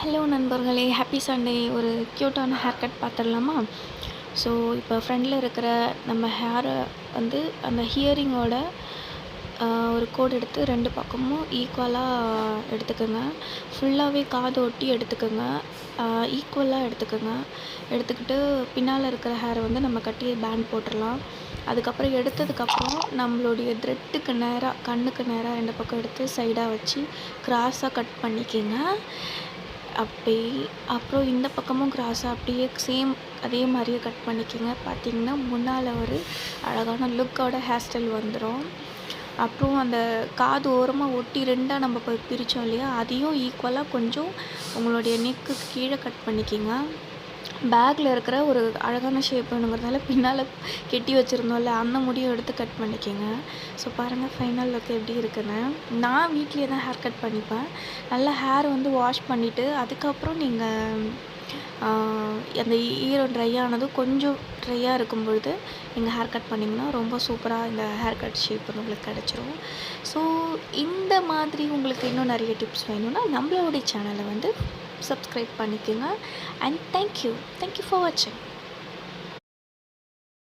Hello நண்பர்களே, happy Sunday. ஒரு க்யூட்டான ஹேர் கட் பார்த்துடலாமா? ஸோ இப்போ ஃப்ரண்டில் இருக்கிற நம்ம ஹேரை வந்து அந்த ஹியரிங்கோட ஒரு கோடு எடுத்து ரெண்டு பக்கமும் ஈக்குவலாக எடுத்துக்கோங்க. ஃபுல்லாகவே காது ஒட்டி எடுத்துக்கோங்க. ஈக்குவலாக எடுத்துக்கோங்க. எடுத்துக்கிட்டு பின்னால் இருக்கிற ஹேரை வந்து நம்ம கட்டி பேண்ட் போட்டுடலாம். அதுக்கப்புறம் எடுத்ததுக்கப்புறம் நம்மளுடைய த்ரெட்டுக்கு நேராக கண்ணுக்கு நேராக ரெண்டு பக்கம் எடுத்து சைடாக வச்சு கிராஸாக கட் பண்ணிக்கோங்க. அப்புறம் இந்த பக்கமும் கிராஸாக அப்படியே சேம் அதே மாதிரியே கட் பண்ணிக்கோங்க. பார்த்திங்கன்னா முன்னால் ஒரு அழகான லுக்கோட ஹேர் ஸ்டைல் வந்துடும். அப்புறம் அந்த காது ஓரமாக ஒட்டி ரெண்டாக நம்ம பிரித்தோம் இல்லையா, அதையும் ஈக்குவலாக கொஞ்சம் உங்களுடைய நெக்குக்கு கீழே கட் பண்ணிக்கோங்க. பேக்கில் இருக்கிற ஒரு அழகான ஷேப் வேணுங்கிறதுனால பின்னால் கெட்டி வச்சுருந்தோம்ல, அந்த முடியும் எடுத்து கட் பண்ணிக்கோங்க. ஸோ பாருங்கள் ஃபைனல் லுக் எப்படி இருக்குன்னு. நான் வீட்லேயே தான் ஹேர் கட் பண்ணிப்பேன். நல்லா ஹேர் வந்து வாஷ் பண்ணிவிட்டு அதுக்கப்புறம் நீங்கள் அந்த ஈரம் ட்ரை ஆனதும் கொஞ்சம் ட்ரையாக இருக்கும் பொழுது நீங்கள் ஹேர் கட் பண்ணிங்கன்னா ரொம்ப சூப்பராக இந்த ஹேர் கட் ஷேப் வந்து உங்களுக்கு கிடச்சிரும். ஸோ இந்த மாதிரி உங்களுக்கு இன்னும் நிறைய டிப்ஸ் வேணும்னா நம்மளுடைய சேனலை வந்து சப்ஸ்கிரைப் பண்ணிக்கோங்க. அண்ட் தேங்க்யூ ஃபார் வாட்சிங்.